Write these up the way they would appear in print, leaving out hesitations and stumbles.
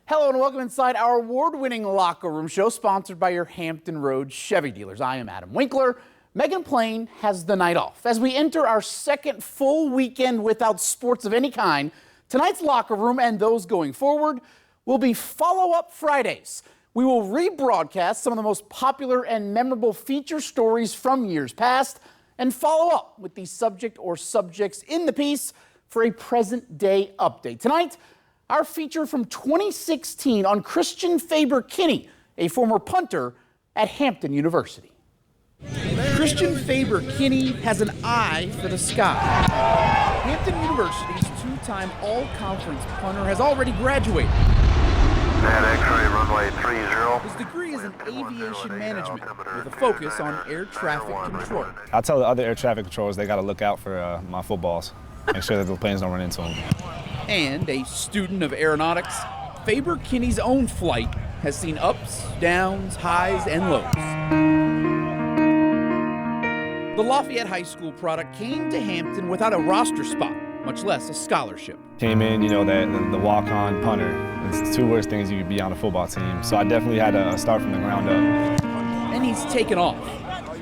Hello and welcome inside our award-winning locker room show sponsored by your Hampton Roads Chevy dealers. I am Adam Winkler. Megan Plain has the night off. As we enter our second full weekend without sports of any kind, tonight's locker room and those going forward will be follow-up Fridays. We will rebroadcast some of the most popular and memorable feature stories from years past and follow up with the subject or subjects in the piece for a present-day update. Tonight, our feature from 2016 on Christian Faber-Kinney, a former punter at Hampton University. Christian Faber-Kinney has an eye for the sky. Hampton University's two-time all-conference punter has already graduated. X-ray runway 30. His degree is in aviation management with a focus on air traffic control. I'll tell the other air traffic controllers they got to look out for my footballs. Make sure that the planes don't run into them. And a student of aeronautics, Faber-Kinney's own flight has seen ups, downs, highs, and lows. The Lafayette High School product came to Hampton without a roster spot, much less a scholarship. Came in, the walk-on punter. It's the two worst things you could be on a football team. So I definitely had to start from the ground up. And he's taken off.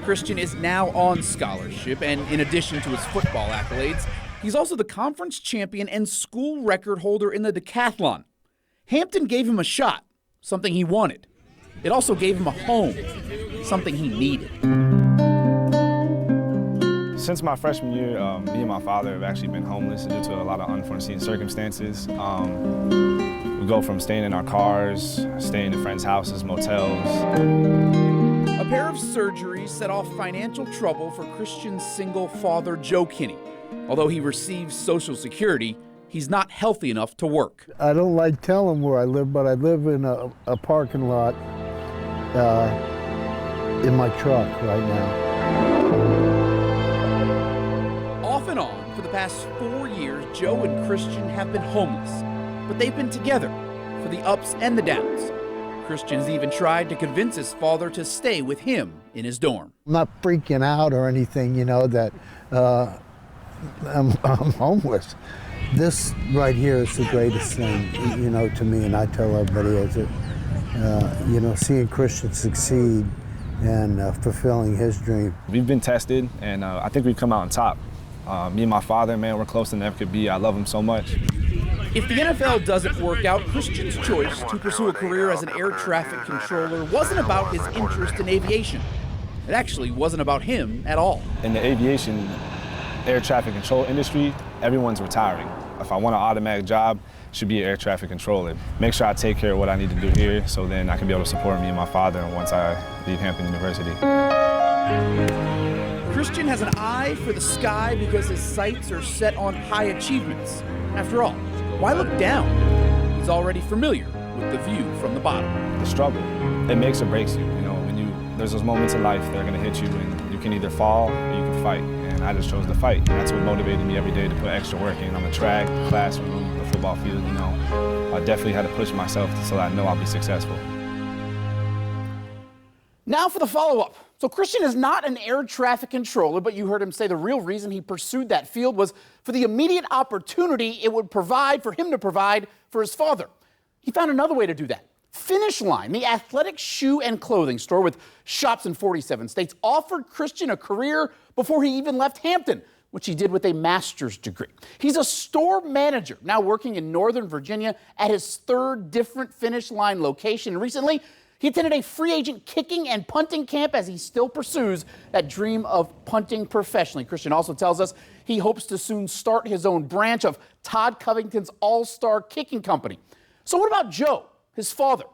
Christian is now on scholarship, and in addition to his football accolades, he's also the conference champion and school record holder in the decathlon. Hampton gave him a shot, something he wanted. It also gave him a home, something he needed. Since my freshman year, me and my father have actually been homeless due to a lot of unforeseen circumstances. We go from staying in our cars, staying in friends' houses, motels. A pair of surgeries set off financial trouble for Christian's single father, Joe Kinney. Although he receives Social Security, he's not healthy enough to work. I don't like telling where I live, but I live in a parking lot in my truck right now. Off and on, for the past 4 years, Joe and Christian have been homeless, but they've been together for the ups and the downs. Christian's even tried to convince his father to stay with him in his dorm. I'm not freaking out or anything, that I'm homeless. This right here is the greatest thing, to me, and I tell everybody is it, seeing Christian succeed and fulfilling his dream. We've been tested, and I think we've come out on top. Me and my father, man, we're closer than ever could be. I love him so much. If the NFL doesn't work out, Christian's choice to pursue a career as an air traffic controller wasn't about his interest in aviation. It actually wasn't about him at all. In the aviation air traffic control industry, everyone's retiring. If I want an automatic job, it should be an air traffic controller. Make sure I take care of what I need to do here so then I can be able to support me and my father once I leave Hampton University. Christian has an eye for the sky because his sights are set on high achievements. After all, why look down? He's already familiar with the view from the bottom. The struggle, it makes or breaks you. There's those moments in life that are going to hit you and you can either fall or you can fight. And I just chose to fight. And that's what motivated me every day to put extra work in on the track, the classroom, the football field, I definitely had to push myself so I know I'll be successful. Now for the follow-up. So Christian is not an air traffic controller, but you heard him say the real reason he pursued that field was for the immediate opportunity it would provide for him to provide for his father. He found another way to do that. Finish Line, the athletic shoe and clothing store with shops in 47 states, offered Christian a career before he even left Hampton, which he did with a master's degree. He's a store manager, now working in Northern Virginia at his third different Finish Line location. And recently, he attended a free agent kicking and punting camp as he still pursues that dream of punting professionally. Christian also tells us he hopes to soon start his own branch of Todd Covington's All-Star Kicking Company. So what about Joe, his father?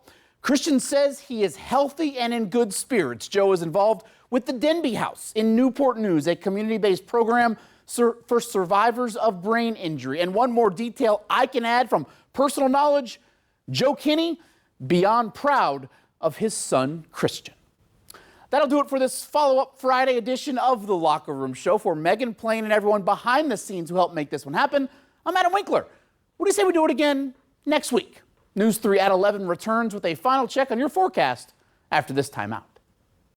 Christian says he is healthy and in good spirits. Joe is involved with the Denby House in Newport News, a community-based program for survivors of brain injury. And one more detail I can add from personal knowledge, Joe Kinney, beyond proud of his son, Christian. That'll do it for this follow-up Friday edition of The Locker Room Show. For Megan Plain and everyone behind the scenes who helped make this one happen, I'm Adam Winkler. What do you say we do it again next week? News 3 at 11 returns with a final check on your forecast after this timeout.